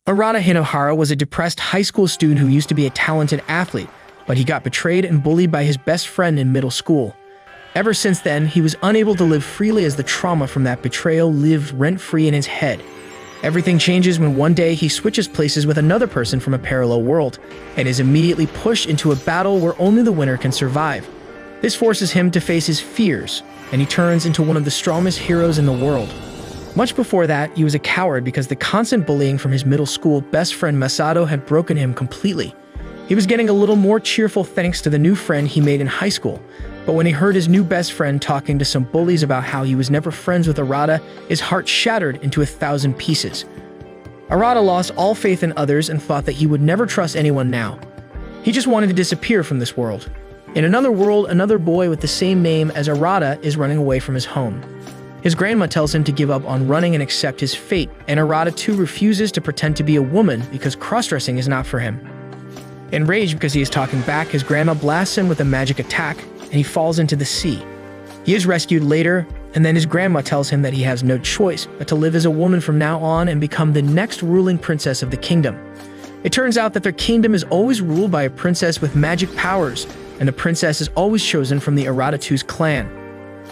Arata Hinohara was a depressed high school student who used to be a talented athlete, but he got betrayed and bullied by his best friend in middle school. Ever since then, he was unable to live freely as the trauma from that betrayal lived rent-free in his head. Everything changes when one day he switches places with another person from a parallel world, and is immediately pushed into a battle where only the winner can survive. This forces him to face his fears, and he turns into one of the strongest heroes in the world. Much before that, he was a coward because the constant bullying from his middle school best friend Masato had broken him completely. He was getting a little more cheerful thanks to the new friend he made in high school, but when he heard his new best friend talking to some bullies about how he was never friends with Arata, his heart shattered into 1,000 pieces. Arata lost all faith in others and thought that he would never trust anyone now. He just wanted to disappear from this world. In another world, another boy with the same name as Arata is running away from his home. His grandma tells him to give up on running and accept his fate, and Arata too refuses to pretend to be a woman because cross-dressing is not for him. Enraged because he is talking back, his grandma blasts him with a magic attack, and he falls into the sea. He is rescued later, and then his grandma tells him that he has no choice but to live as a woman from now on and become the next ruling princess of the kingdom. It turns out that their kingdom is always ruled by a princess with magic powers, and the princess is always chosen from the Arata-2's clan.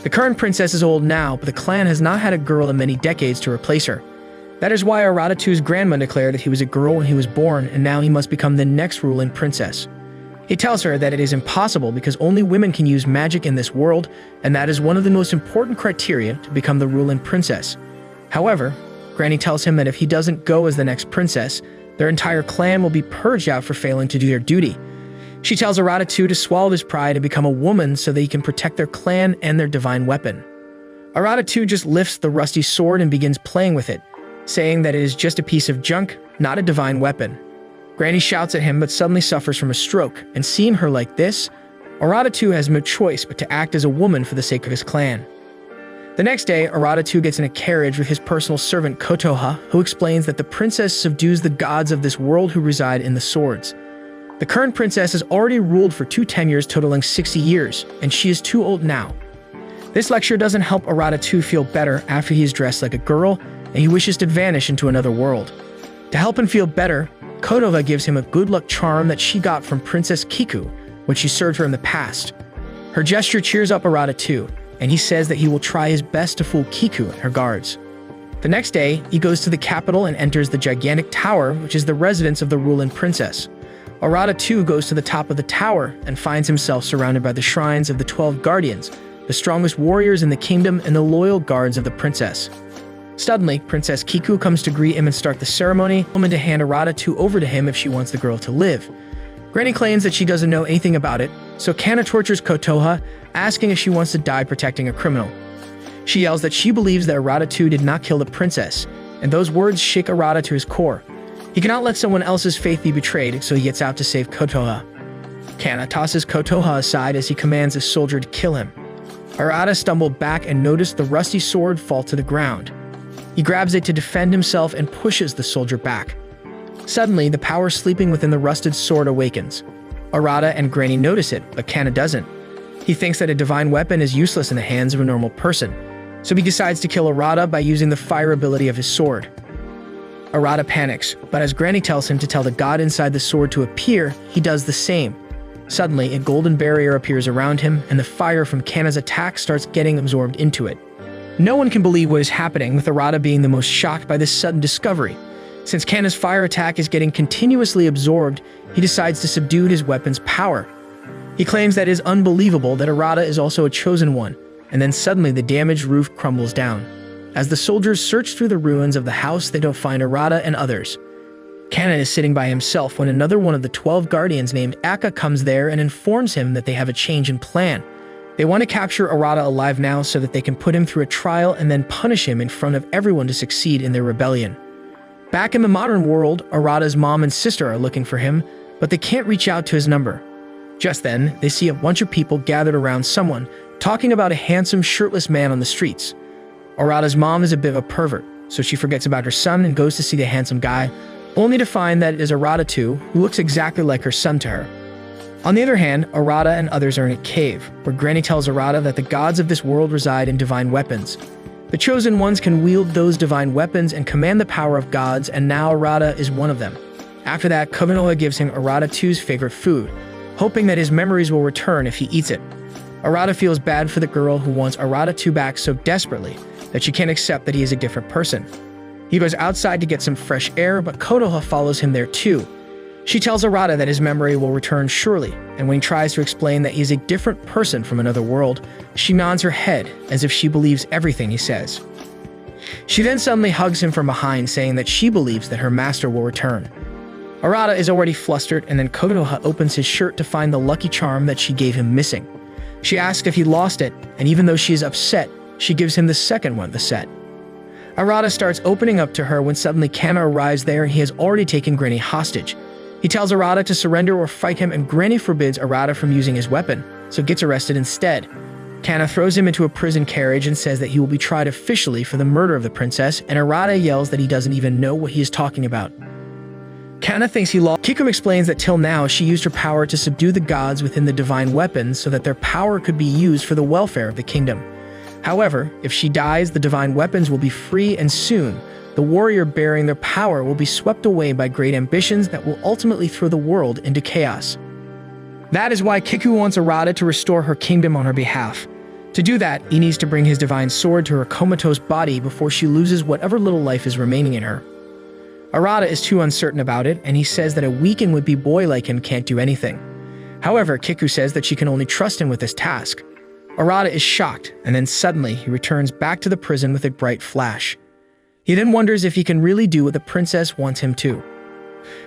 The current princess is old now, but the clan has not had a girl in many decades to replace her. That is why Arata-2's grandma declared that he was a girl when he was born, and now he must become the next ruling princess. He tells her that it is impossible because only women can use magic in this world, and that is one of the most important criteria to become the ruling princess. However, Granny tells him that if he doesn't go as the next princess, their entire clan will be purged out for failing to do their duty. She tells Arata-2 to swallow his pride and become a woman so that he can protect their clan and their divine weapon. Arata-2 just lifts the rusty sword and begins playing with it, saying that it is just a piece of junk, not a divine weapon. Granny shouts at him but suddenly suffers from a stroke, and seeing her like this, Arata-2 has no choice but to act as a woman for the sake of his clan. The next day, Arata-2 gets in a carriage with his personal servant Kotoha, who explains that the princess subdues the gods of this world who reside in the swords. The current princess has already ruled for 2 tenures totaling 60 years, and she is too old now. This lecture doesn't help Arata-2 feel better after he is dressed like a girl, and he wishes to vanish into another world. To help him feel better, Kotoha gives him a good luck charm that she got from Princess Kiku when she served her in the past. Her gesture cheers up Arata-2, and he says that he will try his best to fool Kiku and her guards. The next day, he goes to the capital and enters the gigantic tower, which is the residence of the ruling princess. Arata-2 goes to the top of the tower and finds himself surrounded by the shrines of the 12 guardians, the strongest warriors in the kingdom and the loyal guards of the princess. Suddenly, Princess Kiku comes to greet him and start the ceremony, and to hand Arata-2 over to him if she wants the girl to live. Granny claims that she doesn't know anything about it, so Kana tortures Kotoha, asking if she wants to die protecting a criminal. She yells that she believes that Arata-2 did not kill the princess, and those words shake Arata to his core. He cannot let someone else's faith be betrayed, so he gets out to save Kotoha. Kana tosses Kotoha aside as he commands a soldier to kill him. Arata stumbled back and noticed the rusty sword fall to the ground. He grabs it to defend himself and pushes the soldier back. Suddenly, the power sleeping within the rusted sword awakens. Arata and Granny notice it, but Kana doesn't. He thinks that a divine weapon is useless in the hands of a normal person, so he decides to kill Arata by using the fire ability of his sword. Arata panics, but as Granny tells him to tell the god inside the sword to appear, he does the same. Suddenly, a golden barrier appears around him, and the fire from Kana's attack starts getting absorbed into it. No one can believe what is happening, with Arata being the most shocked by this sudden discovery. Since Kana's fire attack is getting continuously absorbed, he decides to subdue his weapon's power. He claims that it is unbelievable that Arata is also a chosen one, and then suddenly the damaged roof crumbles down. As the soldiers search through the ruins of the house, they don't find Arata and others. Kana is sitting by himself when another one of the 12 guardians named Akka comes there and informs him that they have a change in plan. They want to capture Arata alive now so that they can put him through a trial and then punish him in front of everyone to succeed in their rebellion. Back in the modern world, Arata's mom and sister are looking for him, but they can't reach out to his number. Just then, they see a bunch of people gathered around someone, talking about a handsome, shirtless man on the streets. Arata's mom is a bit of a pervert, so she forgets about her son and goes to see the handsome guy, only to find that it is Arata-2, who looks exactly like her son to her. On the other hand, Arata and others are in a cave, where Granny tells Arata that the gods of this world reside in divine weapons. The chosen ones can wield those divine weapons and command the power of gods, and now Arata is one of them. After that, Konoha gives him Arata 2's favorite food, hoping that his memories will return if he eats it. Arata feels bad for the girl who wants Arata 2 back so desperately that she can't accept that he is a different person. He goes outside to get some fresh air, but Konoha follows him there too. She tells Arata that his memory will return surely, and when he tries to explain that he is a different person from another world, she nods her head as if she believes everything he says. She then suddenly hugs him from behind, saying that she believes that her master will return. Arata is already flustered, and then Konoha opens his shirt to find the lucky charm that she gave him missing. She asks if he lost it, and even though she is upset, she gives him the second one, the set. Arata starts opening up to her when suddenly Kana arrives there and he has already taken Granny hostage. He tells Arata to surrender or fight him, and Granny forbids Arata from using his weapon, so gets arrested instead. Kana throws him into a prison carriage and says that he will be tried officially for the murder of the princess, and Arata yells that he doesn't even know what he is talking about. Kana thinks he lost. Kiku explains that till now she used her power to subdue the gods within the divine weapons so that their power could be used for the welfare of the kingdom. However, if she dies, the divine weapons will be free, and soon, the warrior bearing their power will be swept away by great ambitions that will ultimately throw the world into chaos. That is why Kiku wants Arata to restore her kingdom on her behalf. To do that, he needs to bring his divine sword to her comatose body before she loses whatever little life is remaining in her. Arata is too uncertain about it, and he says that a weak and would-be boy like him can't do anything. However, Kiku says that she can only trust him with this task. Arata is shocked, and then suddenly he returns back to the prison with a bright flash. He then wonders if he can really do what the princess wants him to.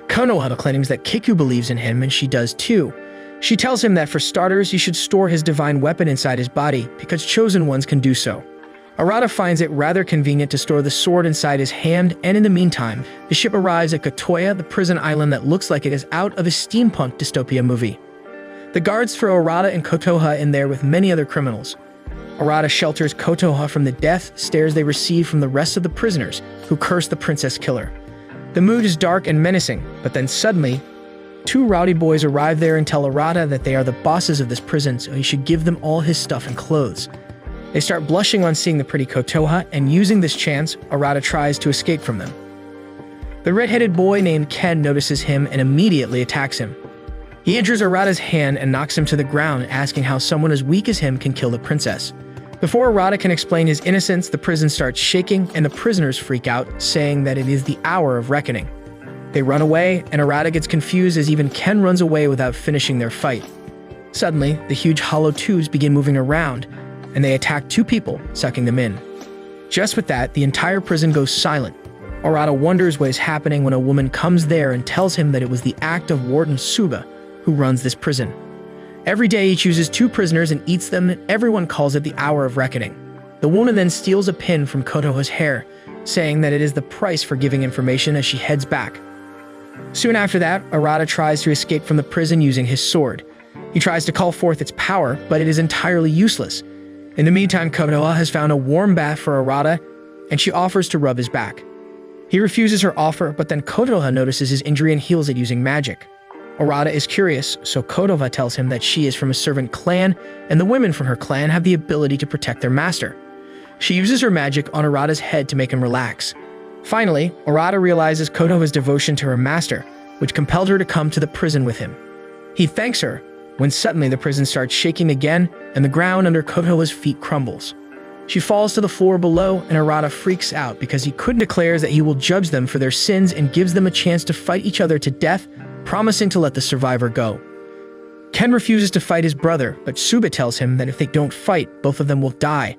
Konoha claims that Kiku believes in him, and she does too. She tells him that for starters, he should store his divine weapon inside his body, because chosen ones can do so. Arata finds it rather convenient to store the sword inside his hand, and in the meantime, the ship arrives at Kotoya, the prison island that looks like it is out of a steampunk dystopia movie. The guards throw Arata and Kotoha in there with many other criminals. Arata shelters Kotoha from the death stares they receive from the rest of the prisoners, who curse the princess killer. The mood is dark and menacing, but then suddenly, two rowdy boys arrive there and tell Arata that they are the bosses of this prison, so he should give them all his stuff and clothes. They start blushing on seeing the pretty Kotoha, and using this chance, Arata tries to escape from them. The red-headed boy named Ken notices him and immediately attacks him. He injures Arata's hand and knocks him to the ground, asking how someone as weak as him can kill the princess. Before Arata can explain his innocence, the prison starts shaking and the prisoners freak out, saying that it is the hour of reckoning. They run away, and Arata gets confused as even Ken runs away without finishing their fight. Suddenly, the huge hollow tubes begin moving around, and they attack two people, sucking them in. Just with that, the entire prison goes silent. Arata wonders what is happening when a woman comes there and tells him that it was the act of Warden Suba, who runs this prison. Every day he chooses two prisoners and eats them, and everyone calls it the hour of reckoning. The woman then steals a pin from Kotoha's hair, saying that it is the price for giving information as she heads back. Soon after that, Arata tries to escape from the prison using his sword. He tries to call forth its power, but it is entirely useless. In the meantime, Kotoha has found a warm bath for Arata, and she offers to rub his back. He refuses her offer, but then Kotoha notices his injury and heals it using magic. Arata is curious, so Kotoha tells him that she is from a servant clan, and the women from her clan have the ability to protect their master. She uses her magic on Arata's head to make him relax. Finally, Arata realizes Kotoha's devotion to her master, which compelled her to come to the prison with him. He thanks her, when suddenly the prison starts shaking again, and the ground under Kotoha's feet crumbles. She falls to the floor below, and Arata freaks out because he declares that he will judge them for their sins and gives them a chance to fight each other to death, promising to let the survivor go. Ken refuses to fight his brother, but Suba tells him that if they don't fight, both of them will die.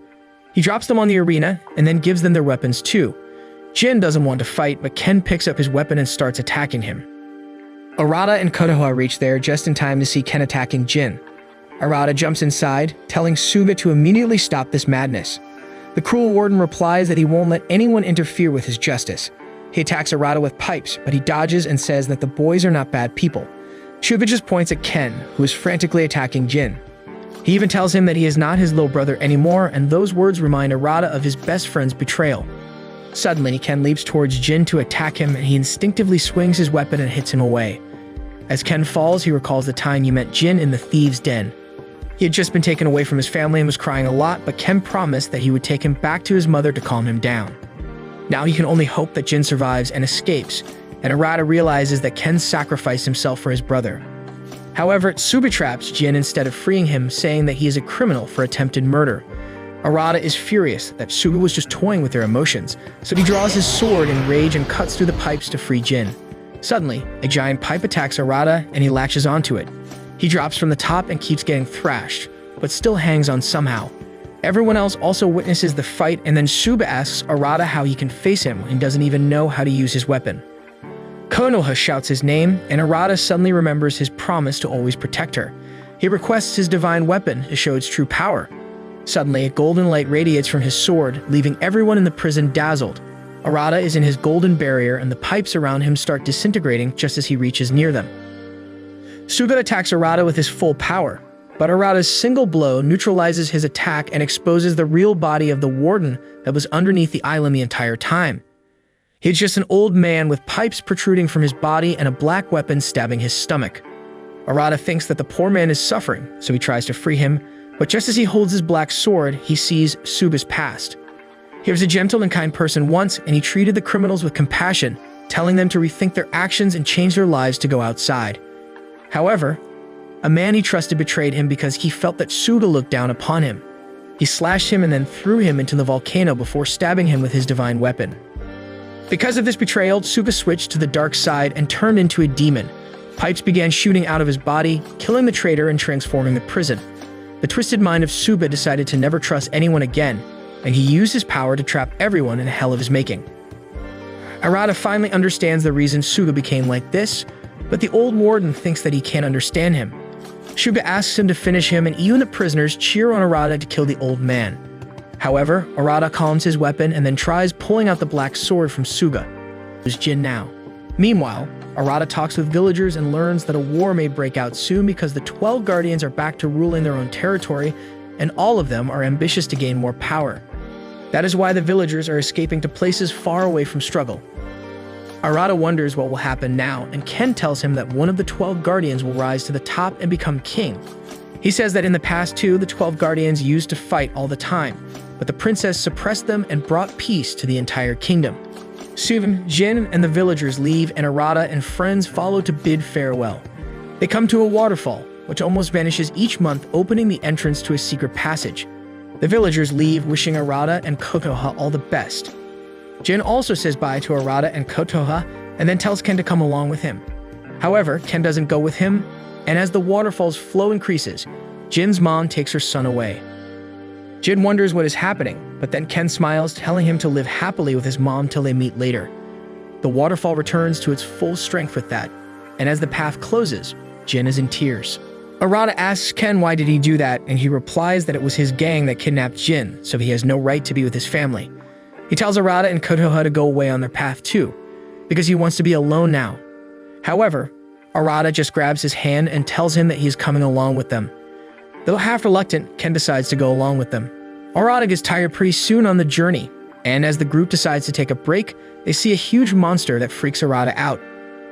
He drops them on the arena and then gives them their weapons too. Jin doesn't want to fight, but Ken picks up his weapon and starts attacking him. Arata and Kotoha reach there just in time to see Ken attacking Jin. Arata jumps inside, telling Suba to immediately stop this madness. The cruel warden replies that he won't let anyone interfere with his justice. He attacks Arata with pipes, but he dodges and says that the boys are not bad people. Suba just points at Ken, who is frantically attacking Jin. He even tells him that he is not his little brother anymore, and those words remind Arata of his best friend's betrayal. Suddenly, Ken leaps towards Jin to attack him, and he instinctively swings his weapon and hits him away. As Ken falls, he recalls the time he met Jin in the thieves' den. He had just been taken away from his family and was crying a lot, but Ken promised that he would take him back to his mother to calm him down. Now he can only hope that Jin survives and escapes, and Arata realizes that Ken sacrificed himself for his brother. However, Suba traps Jin instead of freeing him, saying that he is a criminal for attempted murder. Arata is furious that Suba was just toying with their emotions, so he draws his sword in rage and cuts through the pipes to free Jin. Suddenly, a giant pipe attacks Arata and he latches onto it. He drops from the top and keeps getting thrashed, but still hangs on somehow. Everyone else also witnesses the fight, and then Suba asks Arata how he can face him and doesn't even know how to use his weapon. Konoha shouts his name, and Arata suddenly remembers his promise to always protect her. He requests his divine weapon to show its true power. Suddenly, a golden light radiates from his sword, leaving everyone in the prison dazzled. Arata is in his golden barrier, and the pipes around him start disintegrating just as he reaches near them. Suga attacks Arata with his full power, but Arata's single blow neutralizes his attack and exposes the real body of the warden that was underneath the island the entire time. He's just an old man with pipes protruding from his body and a black weapon stabbing his stomach. Arata thinks that the poor man is suffering, so he tries to free him, but just as he holds his black sword, he sees Suba's past. He was a gentle and kind person once, and he treated the criminals with compassion, telling them to rethink their actions and change their lives to go outside. However, a man he trusted betrayed him because he felt that Suga looked down upon him. He slashed him and then threw him into the volcano before stabbing him with his divine weapon. Because of this betrayal, Suga switched to the dark side and turned into a demon. Pipes began shooting out of his body, killing the traitor and transforming the prison. The twisted mind of Suba decided to never trust anyone again, and he used his power to trap everyone in a hell of his making. Arata finally understands the reason Suga became like this, but the old warden thinks that he can't understand him. Suga asks him to finish him, and even the prisoners cheer on Arata to kill the old man. However, Arata calms his weapon and then tries pulling out the black sword from Suga. There's Jin now. Meanwhile, Arata talks with villagers and learns that a war may break out soon because the 12 guardians are back to ruling their own territory, and all of them are ambitious to gain more power. That is why the villagers are escaping to places far away from struggle. Arata wonders what will happen now, and Ken tells him that one of the 12 guardians will rise to the top and become king. He says that in the past too, the 12 guardians used to fight all the time, but the princess suppressed them and brought peace to the entire kingdom. Soon, Jin and the villagers leave, and Arata and friends follow to bid farewell. They come to a waterfall, which almost vanishes each month, opening the entrance to a secret passage. The villagers leave, wishing Arata and Kotoha all the best. Jin also says bye to Arata and Kotoha, and then tells Ken to come along with him. However, Ken doesn't go with him, and as the waterfall's flow increases, Jin's mom takes her son away. Jin wonders what is happening, but then Ken smiles, telling him to live happily with his mom till they meet later. The waterfall returns to its full strength with that, and as the path closes, Jin is in tears. Arata asks Ken why did he do that, and he replies that it was his gang that kidnapped Jin, so he has no right to be with his family. He tells Arata and Kotoha to go away on their path too, because he wants to be alone now. However, Arata just grabs his hand and tells him that he is coming along with them. Though half reluctant, Ken decides to go along with them. Arata gets tired pretty soon on the journey, and as the group decides to take a break, they see a huge monster that freaks Arata out.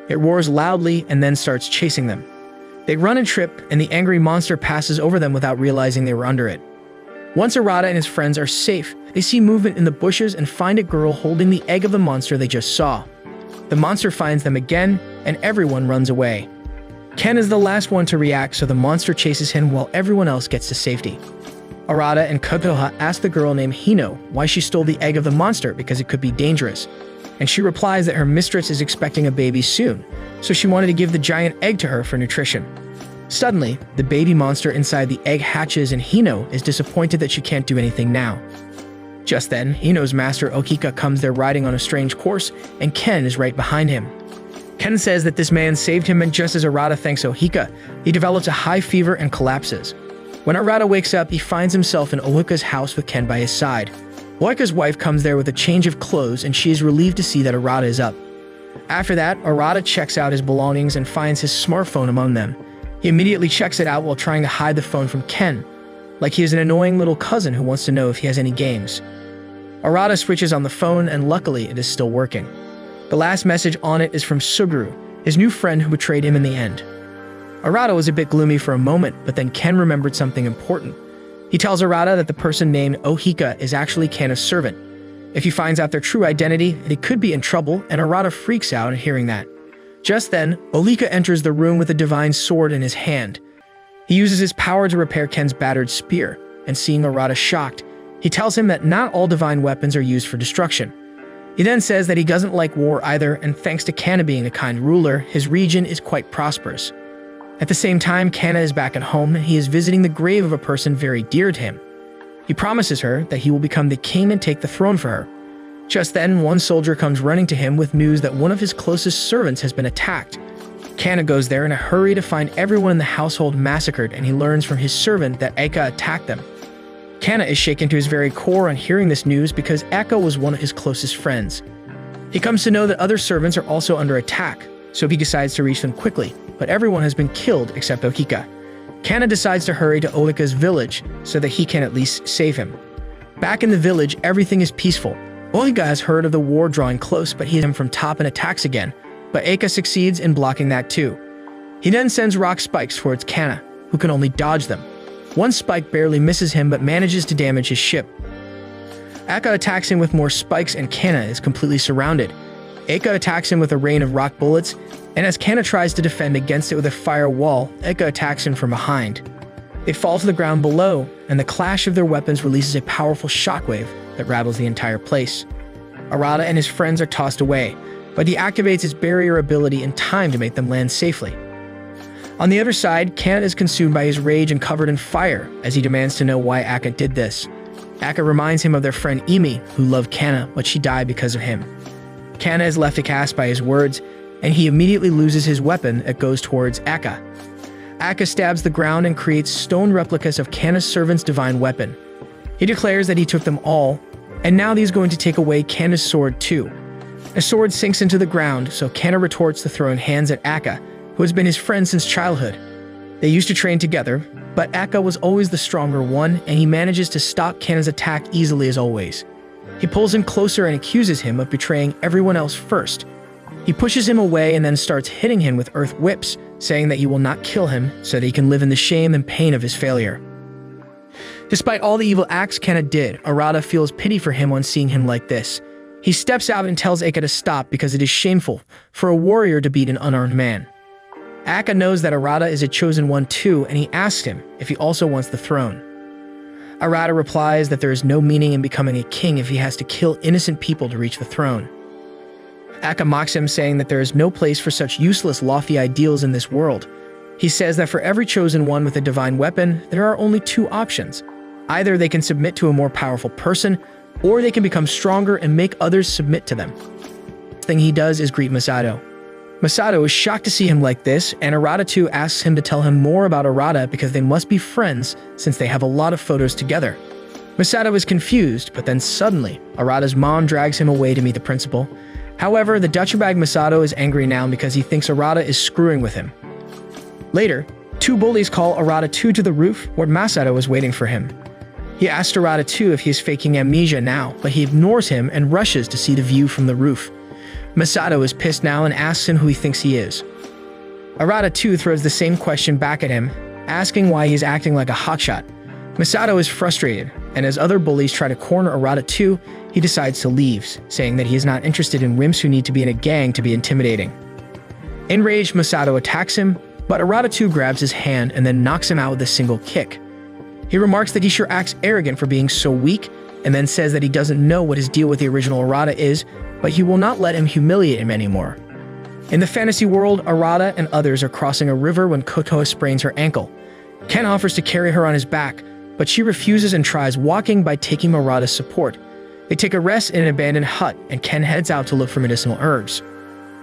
It roars loudly and then starts chasing them. They run and trip, and the angry monster passes over them without realizing they were under it. Once Arata and his friends are safe, they see movement in the bushes and find a girl holding the egg of the monster they just saw. The monster finds them again, and everyone runs away. Ken is the last one to react, so the monster chases him while everyone else gets to safety. Arata and Kotoha ask the girl named Hino why she stole the egg of the monster because it could be dangerous, and she replies that her mistress is expecting a baby soon, so she wanted to give the giant egg to her for nutrition. Suddenly, the baby monster inside the egg hatches, and Hino is disappointed that she can't do anything now. Just then, Hino's master Okika comes there riding on a strange course, and Ken is right behind him. Ken says that this man saved him, and just as Arata thanks Okika, he develops a high fever and collapses. When Arata wakes up, he finds himself in Oika's house with Ken by his side. Oika's wife comes there with a change of clothes, and she is relieved to see that Arata is up. After that, Arata checks out his belongings and finds his smartphone among them. He immediately checks it out while trying to hide the phone from Ken, like he is an annoying little cousin who wants to know if he has any games. Arata switches on the phone, and luckily it is still working. The last message on it is from Suguru, his new friend who betrayed him in the end. Arata was a bit gloomy for a moment, but then Ken remembered something important. He tells Arata that the person named Ohika is actually Kana's servant. If he finds out their true identity, they could be in trouble, and Arata freaks out at hearing that. Just then, Ohika enters the room with a divine sword in his hand. He uses his power to repair Ken's battered spear, and seeing Arata shocked, he tells him that not all divine weapons are used for destruction. He then says that he doesn't like war either, and thanks to Kana being a kind ruler, his region is quite prosperous. At the same time, Kana is back at home and he is visiting the grave of a person very dear to him. He promises her that he will become the king and take the throne for her. Just then, one soldier comes running to him with news that one of his closest servants has been attacked. Kana goes there in a hurry to find everyone in the household massacred, and he learns from his servant that Eka attacked them. Kana is shaken to his very core on hearing this news because Eka was one of his closest friends. He comes to know that other servants are also under attack, so he decides to reach them quickly, but everyone has been killed except Ohika. Kana decides to hurry to Ohika's village so that he can at least save him. Back in the village, everything is peaceful. Ohika has heard of the war drawing close, but he hits him from top and attacks again, but Eka succeeds in blocking that too. He then sends rock spikes towards Kana, who can only dodge them. One spike barely misses him but manages to damage his ship. Eka attacks him with more spikes and Kana is completely surrounded. Eka attacks him with a rain of rock bullets, and as Kana tries to defend against it with a fire wall, Eka attacks him from behind. They fall to the ground below, and the clash of their weapons releases a powerful shockwave that rattles the entire place. Arata and his friends are tossed away, but he activates his barrier ability in time to make them land safely. On the other side, Kana is consumed by his rage and covered in fire as he demands to know why Aka did this. Aka reminds him of their friend Imi, who loved Kana, but she died because of him. Kana is left aghast by his words, and he immediately loses his weapon that goes towards Aka. Aka stabs the ground and creates stone replicas of Kana's servant's divine weapon. He declares that he took them all, and now he's going to take away Kana's sword too. A sword sinks into the ground, so Kana retorts to throwing hands at Aka, who has been his friend since childhood. They used to train together, but Aka was always the stronger one, and he manages to stop Kana's attack easily as always. He pulls him closer and accuses him of betraying everyone else first. He pushes him away and then starts hitting him with earth whips, saying that he will not kill him so that he can live in the shame and pain of his failure. Despite all the evil acts Kana did, Arata feels pity for him on seeing him like this. He steps out and tells Aka to stop because it is shameful for a warrior to beat an unarmed man. Aka knows that Arata is a chosen one too, and he asks him if he also wants the throne. Arata replies that there is no meaning in becoming a king if he has to kill innocent people to reach the throne. Aka mocks him, saying that there is no place for such useless, lofty ideals in this world. He says that for every chosen one with a divine weapon, there are only two options. Either they can submit to a more powerful person, or they can become stronger and make others submit to them. The thing he does is greet Masato. Masato is shocked to see him like this, and Arata too asks him to tell him more about Arata because they must be friends since they have a lot of photos together. Masato is confused, but then suddenly, Arata's mom drags him away to meet the principal. However, the Dutcherbag Masato is angry now because he thinks Arata is screwing with him. Later, two bullies call Arata 2 to the roof where Masato is waiting for him. He asks Arata 2 if he is faking amnesia now, but he ignores him and rushes to see the view from the roof. Masato is pissed now and asks him who he thinks he is. Arata 2 throws the same question back at him, asking why he's acting like a hotshot. Masato is frustrated, and as other bullies try to corner Arata 2, he decides to leave, saying that he is not interested in wimps who need to be in a gang to be intimidating. Enraged, Masato attacks him, but Arata 2 grabs his hand and then knocks him out with a single kick. He remarks that he sure acts arrogant for being so weak, and then says that he doesn't know what his deal with the original Arata is, but he will not let him humiliate him anymore. In the fantasy world, Arata and others are crossing a river when Kotoa sprains her ankle. Ken offers to carry her on his back, but she refuses and tries walking by taking Arata's support. They take a rest in an abandoned hut, and Ken heads out to look for medicinal herbs.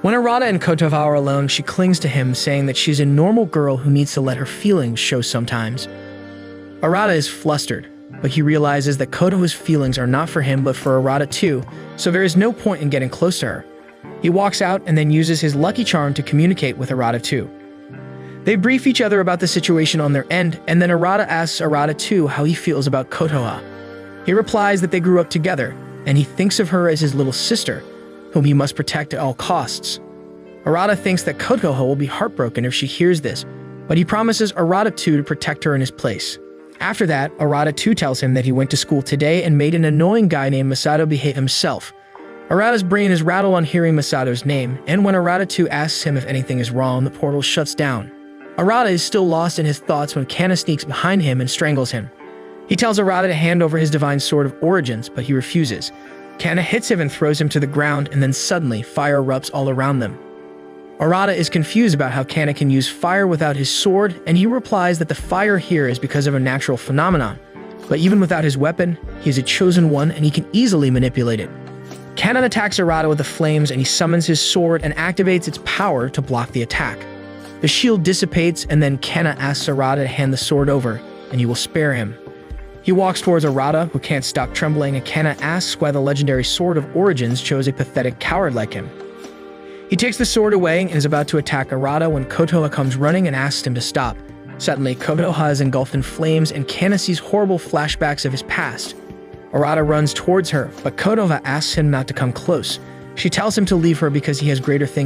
When Arata and Kotoa are alone, she clings to him, saying that she's a normal girl who needs to let her feelings show sometimes. Arata is flustered, but he realizes that Kotoa's feelings are not for him but for Arata too, so there is no point in getting close to her. He walks out and then uses his lucky charm to communicate with Arata 2. They brief each other about the situation on their end, and then Arata asks Arata 2 how he feels about Kotoa. He replies that they grew up together, and he thinks of her as his little sister, whom he must protect at all costs. Arata thinks that Kotoa will be heartbroken if she hears this, but he promises Arata too to protect her in his place. After that, Arata too tells him that he went to school today and made an annoying guy named Masato behave himself. Arata's brain is rattled on hearing Masato's name, and when Arata too asks him if anything is wrong, the portal shuts down. Arata is still lost in his thoughts when Kana sneaks behind him and strangles him. He tells Arata to hand over his divine sword of origins, but he refuses. Kana hits him and throws him to the ground, and then suddenly, fire erupts all around them. Arata is confused about how Kana can use fire without his sword, and he replies that the fire here is because of a natural phenomenon. But even without his weapon, he is a chosen one and he can easily manipulate it. Kana attacks Arata with the flames, and he summons his sword and activates its power to block the attack. The shield dissipates, and then Kana asks Arata to hand the sword over, and he will spare him. He walks towards Arata, who can't stop trembling, and Kana asks why the legendary sword of origins chose a pathetic coward like him. He takes the sword away and is about to attack Arata when Kotoha comes running and asks him to stop. Suddenly, Kotoha is engulfed in flames, and Kana sees horrible flashbacks of his past. Arata runs towards her, but Kotoha asks him not to come close. She tells him to leave her because he has greater things